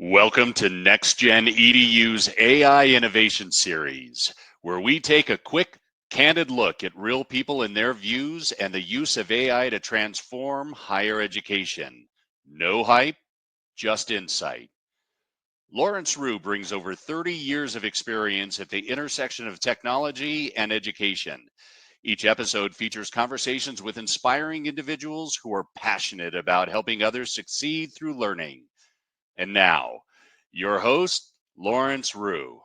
Welcome to NextGenEdu's AI Innovation Series, where we take a quick, candid look at real people and their views and the use of AI to transform higher education. No hype, just insight. Lawrence Rue brings over 30 years of experience at the intersection of technology and education. Each episode features conversations with inspiring individuals who are passionate about helping others succeed through learning. And now, your host, Lawrence Rue.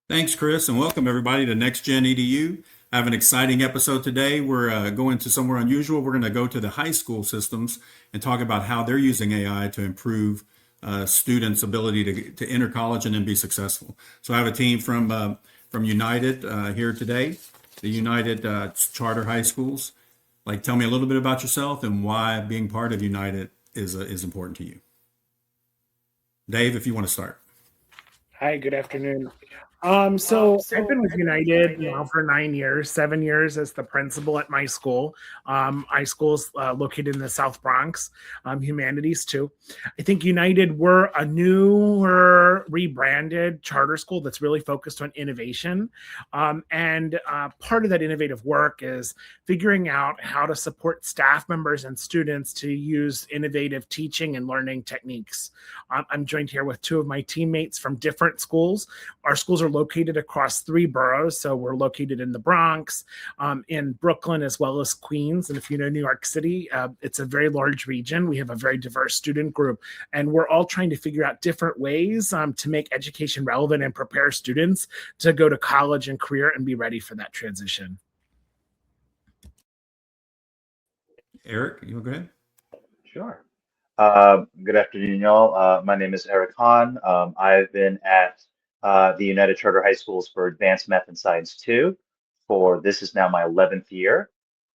Thanks, Chris, and welcome everybody to NextGenEdu. I have an exciting episode today. We're going to somewhere unusual. We're going to go to the high school systems and talk about how they're using AI to improve students' ability to enter college and then be successful. So I have a team from United here today, the United Charter High Schools. Tell me a little bit about yourself and why being part of United is important to you. Dave, if you want to start. Hi, good afternoon. So I've been with United now for 9 years, 7 years as the principal at my school. My school's located in the South Bronx, humanities too. I think United, we're a newer, rebranded charter school that's really focused on innovation. And part of that innovative work is figuring out how to support staff members and students to use innovative teaching and learning techniques. I'm joined here with two of my teammates from different schools. Our schools are located across 3 boroughs. So we're located in the Bronx, in Brooklyn, as well as Queens. And if you know New York City, it's a very large region. We have a very diverse student group, and we're all trying to figure out different ways to make education relevant and prepare students to go to college and career and be ready for that transition. Eric, you want to go ahead? Sure. Good afternoon, y'all. My name is Eric Hahn. I've been at the United Charter High Schools for Advanced Math and Science 2 this is now my 11th year.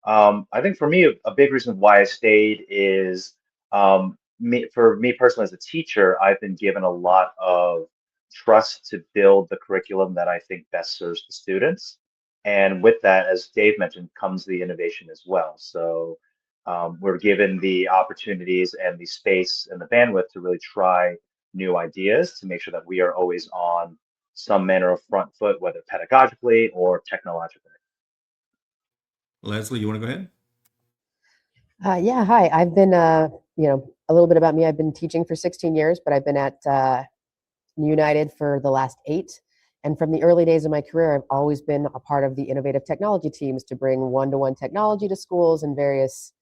I think for me, a big reason why I stayed is for me personally as a teacher, I've been given a lot of trust to build the curriculum that I think best serves the students. And with that, as Dave mentioned, comes the innovation as well. So we're given the opportunities and the space and the bandwidth to really try new ideas to make sure that we are always on some manner of front foot, whether pedagogically or technologically. Leslie, you want to go ahead? Yeah, hi. I've been, a little bit about me. I've been teaching for 16 years, but I've been at United for the last 8. And from the early days of my career, I've always been a part of the innovative technology teams to bring one-to-one technology to schools and various,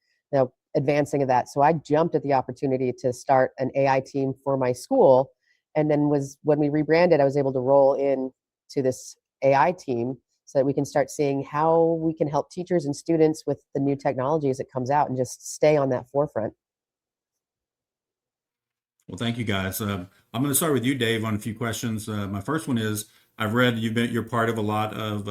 advancing of that. So I jumped at the opportunity to start an AI team for my school. And then when we rebranded, I was able to roll in to this AI team so that we can start seeing how we can help teachers and students with the new technology as it comes out and just stay on that forefront. Well, thank you guys. I'm going to start with you, Dave, on a few questions. My first one is, I've read you're part of a lot of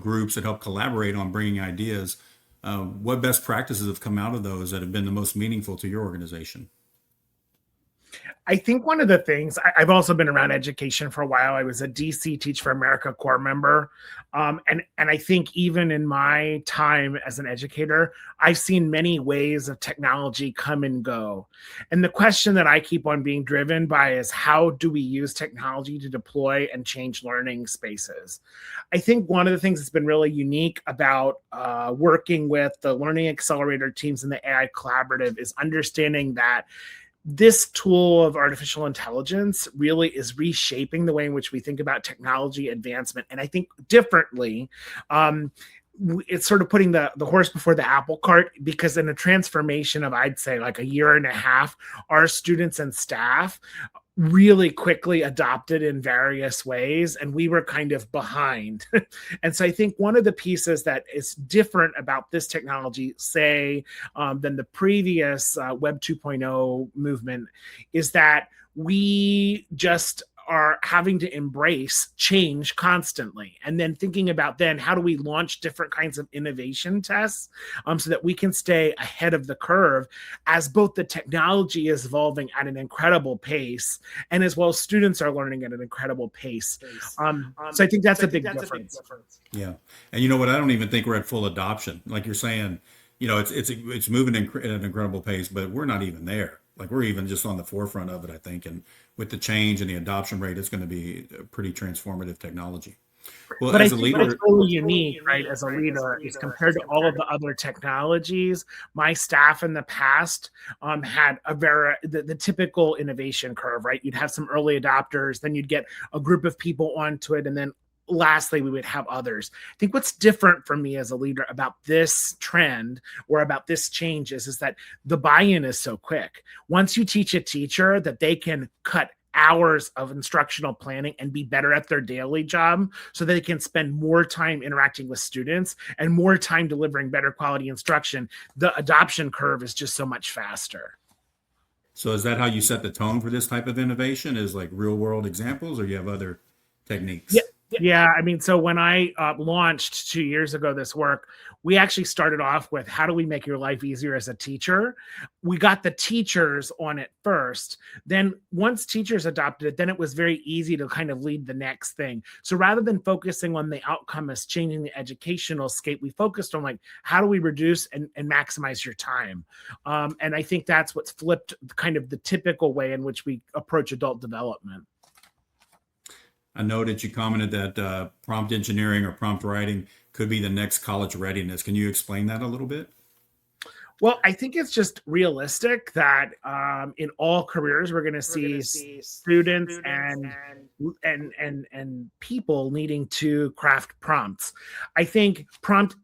groups that help collaborate on bringing ideas. What best practices have come out of those that have been the most meaningful to your organization? I think one of the things, I've also been around education for a while. I was a DC Teach for America Corps member. And I think even in my time as an educator, I've seen many ways of technology come and go. And the question that I keep on being driven by is, how do we use technology to deploy and change learning spaces? I think one of the things that's been really unique about working with the Learning Accelerator teams and the AI Collaborative is understanding that this tool of artificial intelligence really is reshaping the way in which we think about technology advancement. And I think differently, it's sort of putting the horse before the apple cart, because in a transformation of, I'd say, like a year and a half, our students and staff really quickly adopted in various ways, and we were kind of behind. And so I think one of the pieces that is different about this technology, say, than the previous Web 2.0 movement, is that we just are having to embrace change constantly, and then thinking about then how do we launch different kinds of innovation tests so that we can stay ahead of the curve, as both the technology is evolving at an incredible pace and as well as students are learning at an incredible pace. So I think that's a big difference. Yeah. And you know what? I don't even think we're at full adoption. Like you're saying, it's moving at an incredible pace, but we're not even there. like we're even just on the forefront of it, I think. And with the change and the adoption rate, it's going to be a pretty transformative technology. Well, But I as a think what's leader, really unique, right, as a leader, is compared to all of the other technologies, my staff in the past had a very the typical innovation curve, right? You'd have some early adopters, then you'd get a group of people onto it, and then lastly we would have others. I think what's different for me as a leader about this trend or about this change is that the buy-in is so quick. Once you teach a teacher that they can cut hours of instructional planning and be better at their daily job so that they can spend more time interacting with students and more time delivering better quality instruction, the adoption curve is just so much faster. so is that how you set the tone for this type of innovation? Is like real world examples, or you have other techniques? Yeah. Yeah, I mean, so when I launched 2 years ago this work, we actually started off with how do we make your life easier as a teacher? We got the teachers on it first. Then once teachers adopted it, then it was very easy to kind of lead the next thing. So rather than focusing on the outcome as changing the educational scape, we focused on like, how do we reduce and maximize your time? And I think that's what's flipped kind of the typical way in which we approach adult development. I know that you commented that prompt engineering or prompt writing could be the next college readiness. Can you explain that a little bit? Well, I think it's just realistic that in all careers we're going to see students and people needing to craft prompts. I think prompt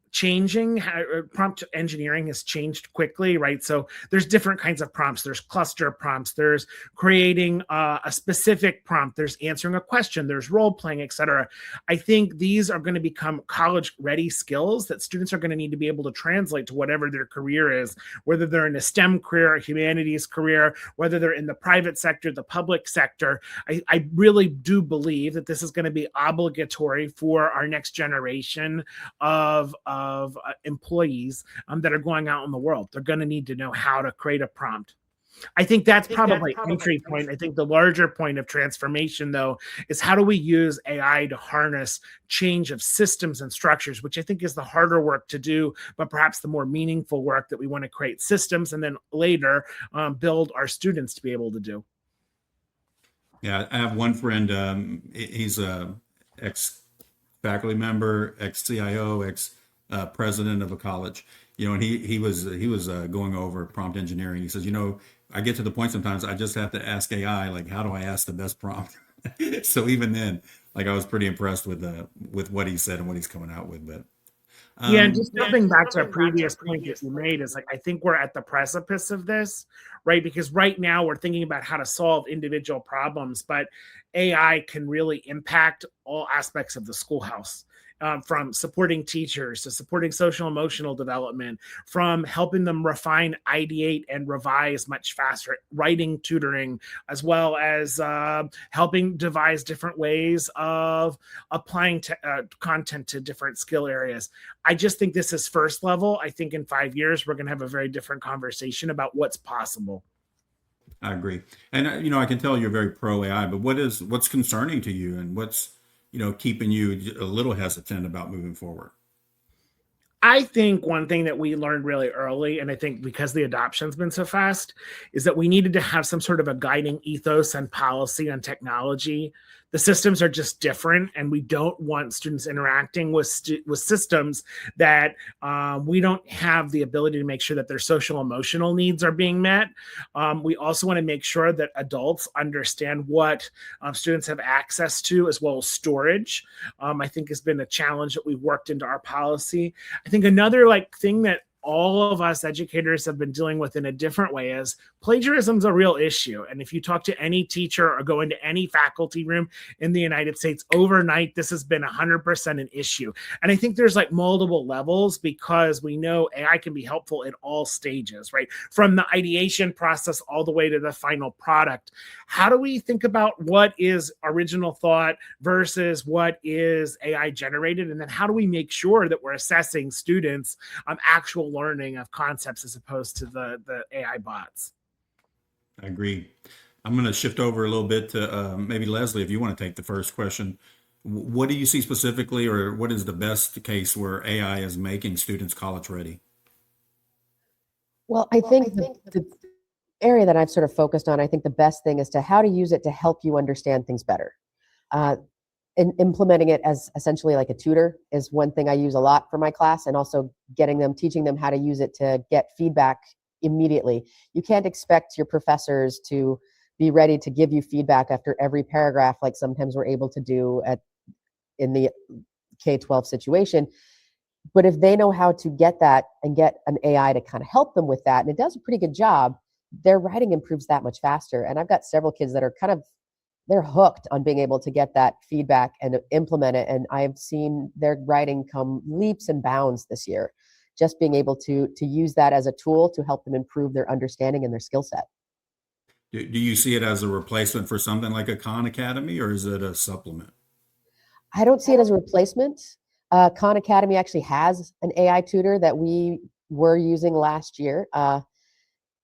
engineering has changed quickly, right? So there's different kinds of prompts. There's cluster prompts. There's creating a specific prompt. There's answering a question. There's role playing, etc. I think these are going to become college ready skills that students are going to need to be able to translate to whatever their career is, whether they're in a STEM career, a humanities career, whether they're in the private sector, the public sector. I really do believe that this is going to be obligatory for our next generation of employees that are going out in the world. They're going to need to know how to create a prompt. I think that's probably entry point. I think the larger point of transformation, though, is how do we use AI to harness change of systems and structures, which I think is the harder work to do, but perhaps the more meaningful work that we want to create systems and then later build our students to be able to do. Yeah, I have one friend. He's a ex-faculty member, ex-CIO, ex-president of a college. You know, and he was going over prompt engineering. He says, you know, I get to the point sometimes I just have to ask AI, like, how do I ask the best prompt? So even then, like, I was pretty impressed with what he said and what he's coming out with. But yeah, and just jumping back to a previous point that you made is like, I think we're at the precipice of this, right? Because right now we're thinking about how to solve individual problems, but AI can really impact all aspects of the schoolhouse. From supporting teachers to supporting social emotional development, from helping them refine, ideate, and revise much faster, writing tutoring, as well as helping devise different ways of applying content to different skill areas. I just think this is first level. I think in 5 years, we're going to have a very different conversation about what's possible. I agree. And, you know, I can tell you're very pro AI, but what's concerning to you, and what's, you know, keeping you a little hesitant about moving forward? I think one thing that we learned really early, and I think because the adoption's been so fast, is that we needed to have some sort of a guiding ethos and policy on technology. The systems are just different, and we don't want students interacting with systems that we don't have the ability to make sure that their social emotional needs are being met. We also want to make sure that adults understand what students have access to, as well as storage. I think has been a challenge that we've worked into our policy. I think another thing that all of us educators have been dealing with in a different way is plagiarism's a real issue. And if you talk to any teacher or go into any faculty room in the United States overnight, this has been 100% an issue. And I think there's multiple levels, because we know AI can be helpful at all stages, right? From the ideation process all the way to the final product. How do we think about what is original thought versus what is AI generated? And then how do we make sure that we're assessing students' actual learning of concepts as opposed to the AI bots? I agree. I'm going to shift over a little bit to maybe Leslie, if you want to take the first question. What do you see specifically, or what is the best case where AI is making students college ready? Well, I think the area that I've sort of focused on, I think the best thing is to how to use it to help you understand things better. And implementing it as essentially like a tutor is one thing I use a lot for my class, and also teaching them how to use it to get feedback immediately. You can't expect your professors to be ready to give you feedback after every paragraph, like sometimes we're able to do in the K-12 situation. But if they know how to get that and get an AI to kind of help them with that, and it does a pretty good job, their writing improves that much faster. And I've got several kids that are they're hooked on being able to get that feedback and implement it. And I've seen their writing come leaps and bounds this year, just being able to use that as a tool to help them improve their understanding and their skill set. Do you see it as a replacement for something like a Khan Academy, or is it a supplement? I don't see it as a replacement. Khan Academy actually has an AI tutor that we were using last year.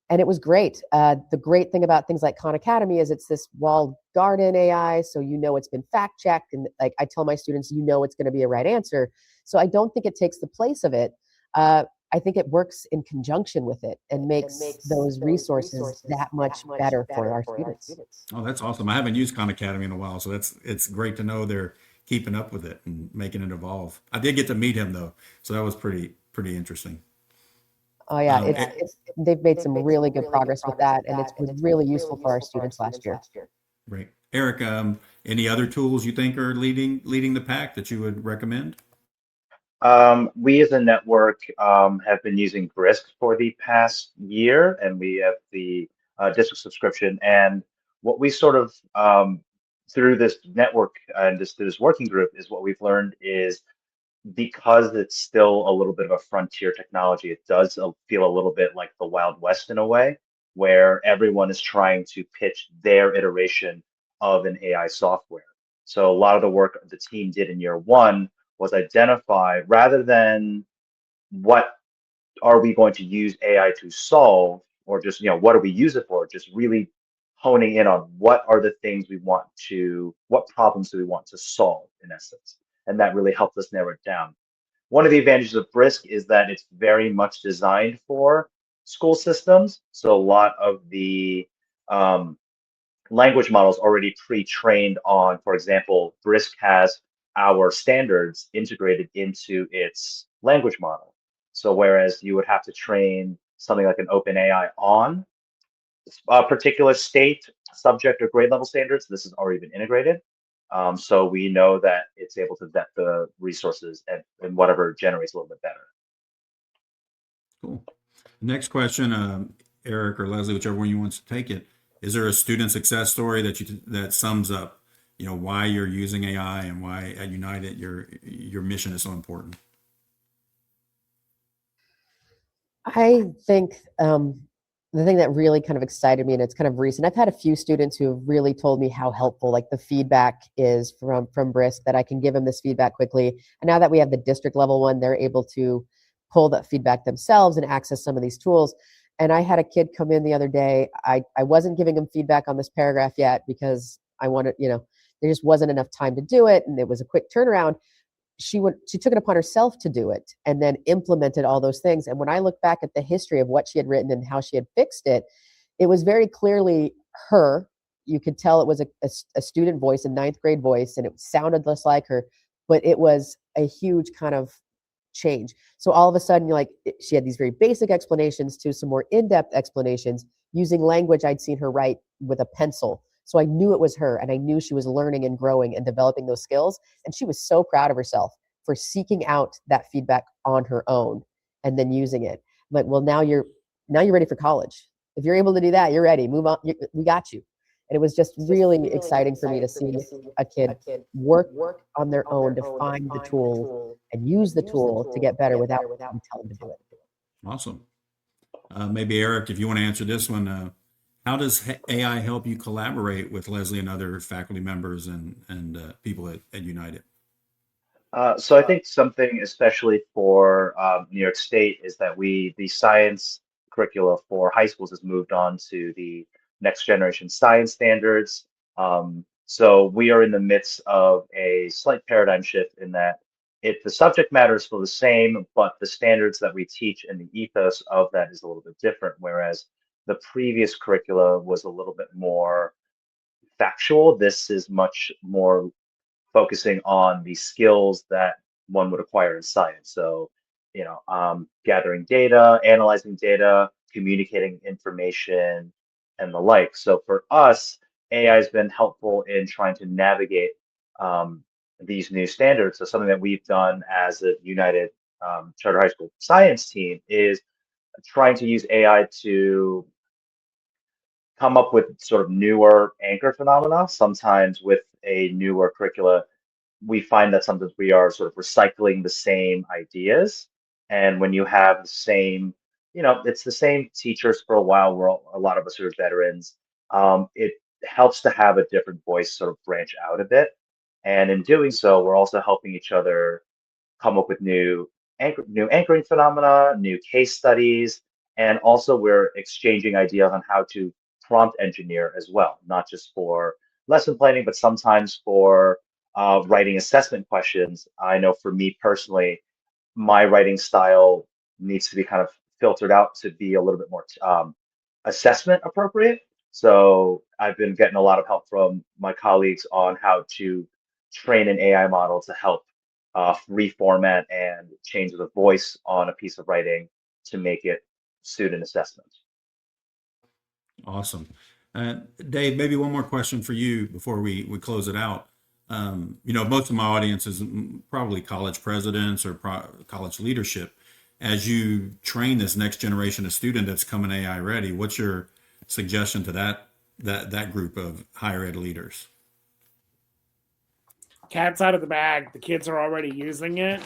And it was great. The great thing about things like Khan Academy is it's this walled garden AI, so it's been fact checked, and like I tell my students, it's going to be a right answer. So I don't think it takes the place of it. I think it works in conjunction with it and makes those resources that much better for our students. Oh, that's awesome. I haven't used Khan Academy in a while, so it's great to know they're keeping up with it and making it evolve. I did get to meet him though, so that was pretty interesting. Oh yeah, they've made some really good progress with that, and it was really useful for our students last year. Great. Eric, any other tools you think are leading the pack that you would recommend? We as a network have been using Brisk for the past year, and we have the district subscription. And what we sort of through this network and through this working group is what we've learned is, because it's still a little bit of a frontier technology, it does feel a little bit like the Wild West in a way, where everyone is trying to pitch their iteration of an AI software. So a lot of the work the team did in year one was identify, rather than what are we going to use AI to solve, or just, what do we use it for, just really honing in on what problems do we want to solve in essence. And that really helped us narrow it down. One of the advantages of Brisk is that it's very much designed for school systems. So a lot of the language models already pre-trained on, for example, Brisk has our standards integrated into its language model. So whereas you would have to train something like an OpenAI on a particular state, subject, or grade level standards, this has already been integrated. So we know that it's able to vet the resources and whatever generates a little bit better. Cool. Next question, Eric or Leslie, whichever one you want to take it. Is there a student success story that sums up, why you're using AI and why at United your mission is so important? I think the thing that really kind of excited me, and it's kind of recent, I've had a few students who have really told me how helpful like the feedback is from Brisk, that I can give them this feedback quickly. And now that we have the district level one, they're able to pull that feedback themselves and access some of these tools. And I had a kid come in the other day. I wasn't giving him feedback on this paragraph yet because I wanted, there just wasn't enough time to do it, and it was a quick turnaround. She took it upon herself to do it and then implemented all those things. And when I look back at the history of what she had written and how she had fixed it, it was very clearly her. You could tell it was a student voice, a ninth grade voice, and it sounded just like her, but it was a huge kind of change. So all of a sudden, she had these very basic explanations to some more in-depth explanations using language I'd seen her write with a pencil. So I knew it was her, and I knew she was learning and growing and developing those skills. And she was so proud of herself for seeking out that feedback on her own and then using it. I'm like, well, now you're ready for college. If you're able to do that, you're ready. Move on. We got you. And it was just really exciting for me to see a kid work on their own to find the tool and use the tool to get better without telling them to do it. Awesome. Maybe Eric, if you want to answer this one, how does AI help you collaborate with Leslie and other faculty members and people at United? So I think something especially for New York State is that the science curricula for high schools has moved on to the next generation science standards. So we are in the midst of a slight paradigm shift in that the subject matter is still the same, but the standards that we teach and the ethos of that is a little bit different. Whereas the previous curricula was a little bit more factual. This is much more focusing on the skills that one would acquire in science. So, gathering data, analyzing data, communicating information, and the like. So for us, AI has been helpful in trying to navigate these new standards. So something that we've done as a United Charter High School science team is trying to use AI to come up with sort of newer anchor phenomena. Sometimes with a newer curricula, we find that sometimes we are sort of recycling the same ideas. And when you have the same, it's the same teachers for a while, a lot of us are veterans. It helps to have a different voice sort of branch out a bit. And in doing so, we're also helping each other come up with new anchoring phenomena, new case studies, and also we're exchanging ideas on how to prompt engineer as well, not just for lesson planning, but sometimes for writing assessment questions. I know for me personally, my writing style needs to be kind of filtered out to be a little bit more assessment appropriate. So I've been getting a lot of help from my colleagues on how to train an AI model to help reformat and change the voice on a piece of writing to make it student assessment. Awesome. Dave, maybe one more question for you before we close it out. Most of my audience is probably college presidents or college leadership. As you train this next generation of student that's coming AI ready, what's your suggestion to that group of higher ed leaders? Cat's out of the bag. The kids are already using it.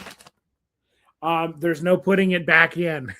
There's no putting it back in.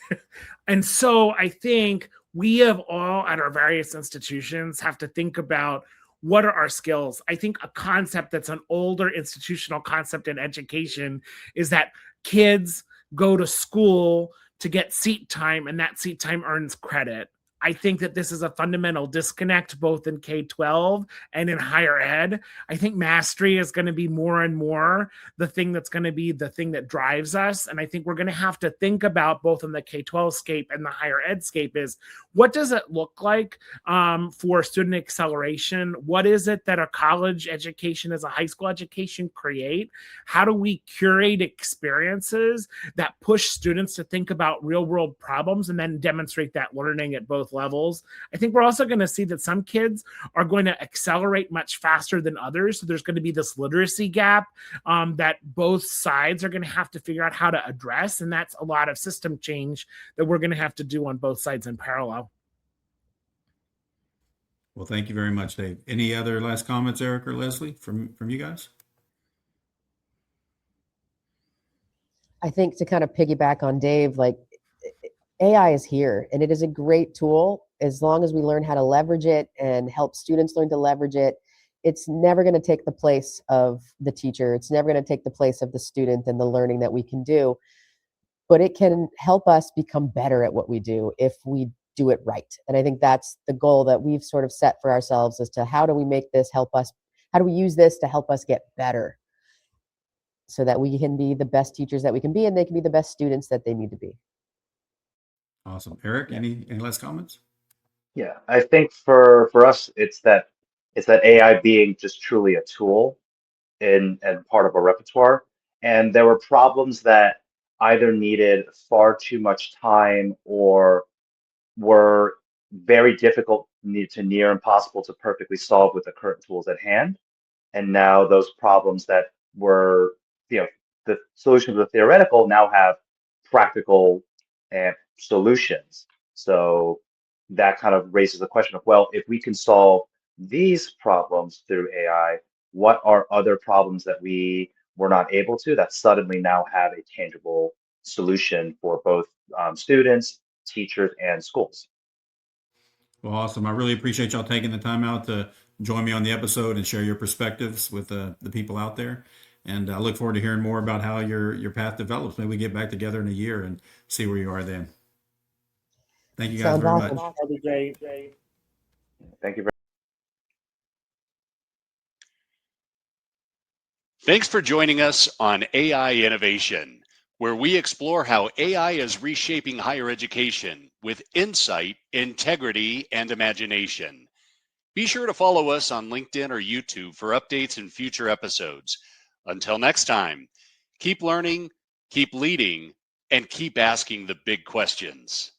And so I think we have all at our various institutions have to think about what are our skills. I think a concept that's an older institutional concept in education is that kids go to school to get seat time, and that seat time earns credit. I think that this is a fundamental disconnect both in K-12 and in higher ed. I think mastery is going to be more and more the thing that's going to be the thing that drives us. And I think we're going to have to think about both in the K-12 scape and the higher ed scape is what does it look like for student acceleration? What is it that a college education as a high school education create? How do we curate experiences that push students to think about real world problems and then demonstrate that learning at both levels? I think we're also going to see that some kids are going to accelerate much faster than others. So there's going to be this literacy gap that both sides are going to have to figure out how to address. And that's a lot of system change that we're going to have to do on both sides in parallel. Well, thank you very much, Dave. Any other last comments, Eric or Leslie, from you guys? I think to kind of piggyback on Dave, like AI is here and it is a great tool as long as we learn how to leverage it and help students learn to leverage it. It's never going to take the place of the teacher. It's never going to take the place of the student and the learning that we can do, but it can help us become better at what we do if we do it right. And I think that's the goal that we've sort of set for ourselves as to how do we make this help us, how do we use this to help us get better so that we can be the best teachers that we can be and they can be the best students that they need to be. Awesome. Eric, any last comments? Yeah, I think for us, it's that AI being just truly a tool and part of a repertoire. And there were problems that either needed far too much time or were very difficult to near impossible to perfectly solve with the current tools at hand. And now those problems that were, the solutions were theoretical now have practical solutions. So that kind of raises the question of, well, if we can solve these problems through AI, what are other problems that we were not able to that suddenly now have a tangible solution for both students, teachers, and schools? Well, awesome. I really appreciate y'all taking the time out to join me on the episode and share your perspectives with the people out there. And I look forward to hearing more about how your path develops. Maybe we get back together in a year and see where you are then. Thank you guys Sounds very awesome. much. That'd be great. Thank you very Thanks for joining us on AI Innovation. where we explore how AI is reshaping higher education with insight, integrity, and imagination. Be sure to follow us on LinkedIn or YouTube for updates and future episodes. Until next time, keep learning, keep leading, and keep asking the big questions.